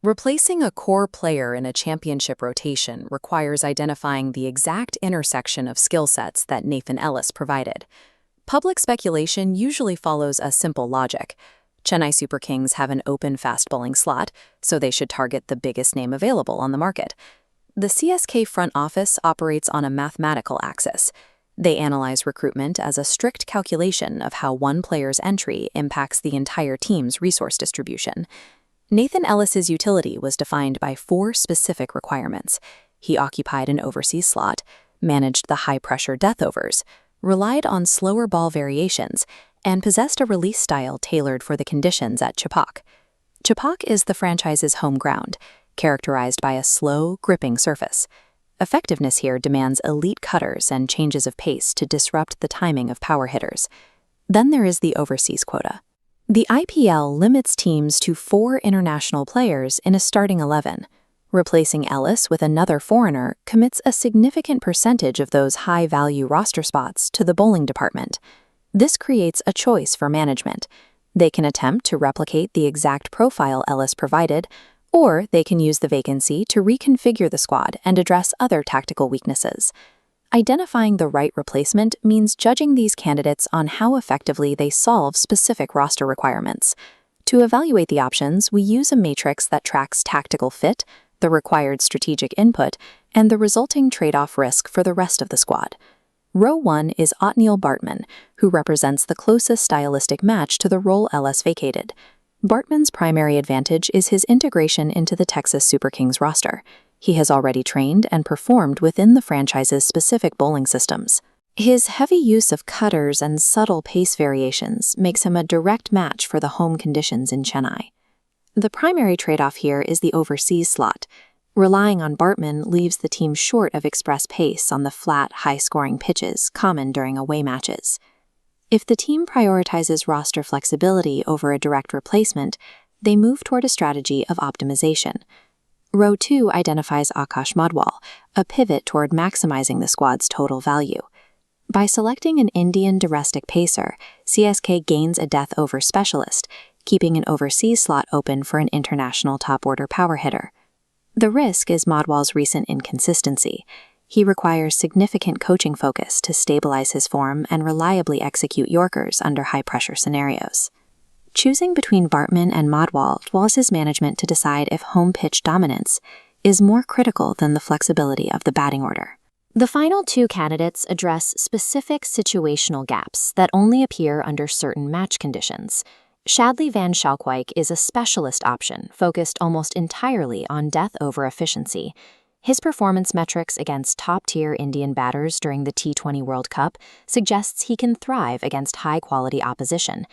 Replacing a core player in a championship rotation requires identifying the exact intersection of skill sets that Nathan Ellis provided. Public speculation usually follows a simple logic. Chennai Super Kings have an open fast bowling slot, so they should target the biggest name available on the market. The CSK front office operates on a mathematical axis. They analyze recruitment as a strict calculation of how one player's entry impacts the entire team's resource distribution. Nathan Ellis's utility was defined by 4 specific requirements. He occupied an overseas slot, managed the high-pressure death overs, relied on slower ball variations, and possessed a release style tailored for the conditions at Chepauk. Chepauk is the franchise's home ground, characterized by a slow, gripping surface. Effectiveness here demands elite cutters and changes of pace to disrupt the timing of power hitters. Then there is the overseas quota. The IPL limits teams to 4 international players in a starting 11. Replacing Ellis with another foreigner commits a significant percentage of those high-value roster spots to the bowling department. This creates a choice for management. They can attempt to replicate the exact profile Ellis provided, or they can use the vacancy to reconfigure the squad and address other tactical weaknesses. Identifying the right replacement means judging these candidates on how effectively they solve specific roster requirements. To evaluate the options, we use a matrix that tracks tactical fit, the required strategic input, and the resulting trade-off risk for the rest of the squad. Row 1 is Ottneil Baartman, who represents the closest stylistic match to the role Ellis vacated. Baartman's primary advantage is his integration into the Texas Super Kings roster. He has already trained and performed within the franchise's specific bowling systems. His heavy use of cutters and subtle pace variations makes him a direct match for the home conditions in Chennai. The primary trade-off here is the overseas slot. Relying on Baartman leaves the team short of express pace on the flat, high-scoring pitches common during away matches. If the team prioritizes roster flexibility over a direct replacement, they move toward a strategy of optimization. Row 2 identifies Akash Madhwal, a pivot toward maximizing the squad's total value. By selecting an Indian domestic pacer, CSK gains a death over specialist, keeping an overseas slot open for an international top-order power hitter. The risk is Madhwal's recent inconsistency. He requires significant coaching focus to stabilize his form and reliably execute Yorkers under high-pressure scenarios. Choosing between Baartman and Madhwal forces management to decide if home pitch dominance is more critical than the flexibility of the batting order. The final 2 candidates address specific situational gaps that only appear under certain match conditions. Shadley van Schalkwyk is a specialist option focused almost entirely on death over efficiency. His performance metrics against top-tier Indian batters during the T20 World Cup suggests he can thrive against high-quality opposition.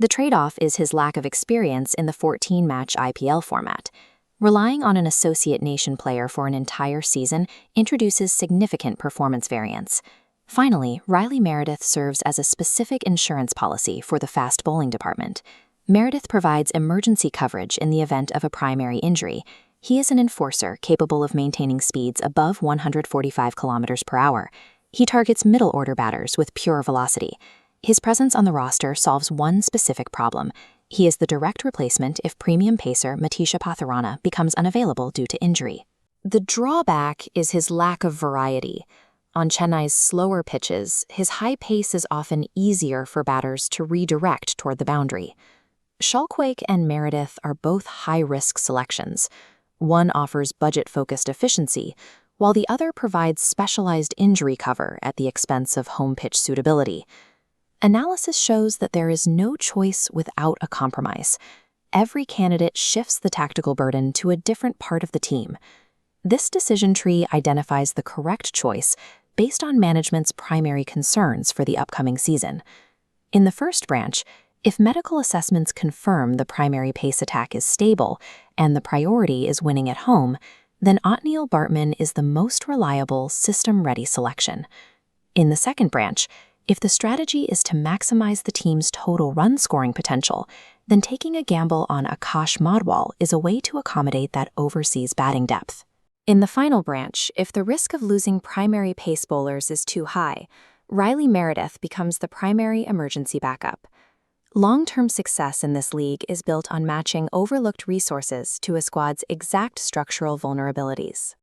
The trade-off is his lack of experience in the 14-match IPL format. Relying on an associate nation player for an entire season introduces significant performance variance. Finally, Meredith serves as a specific insurance policy for the fast bowling department. Meredith provides emergency coverage in the event of a primary injury. He is an enforcer capable of maintaining speeds above 145 km per hour. He targets middle-order batters with pure velocity. His presence on the roster solves one specific problem. He is the direct replacement if premium pacer Matisha Patharana becomes unavailable due to injury. The drawback is his lack of variety. On Chennai's slower pitches, his high pace is often easier for batters to redirect toward the boundary. Schalkwyk and Meredith are both high-risk selections. One offers budget-focused efficiency, while the other provides specialized injury cover at the expense of home pitch suitability. Analysis shows that there is no choice without a compromise. Every candidate shifts the tactical burden to a different part of the team. This decision tree identifies the correct choice based on management's primary concerns for the upcoming season. In the first branch, if medical assessments confirm the primary pace attack is stable and the priority is winning at home, then Ottneil Baartman is the most reliable, system-ready selection. In the second branch, if the strategy is to maximize the team's total run-scoring potential, then taking a gamble on Akash Madhwal is a way to accommodate that overseas batting depth. In the final branch, if the risk of losing primary pace bowlers is too high, Meredith becomes the primary emergency backup. Long-term success in this league is built on matching overlooked resources to a squad's exact structural vulnerabilities.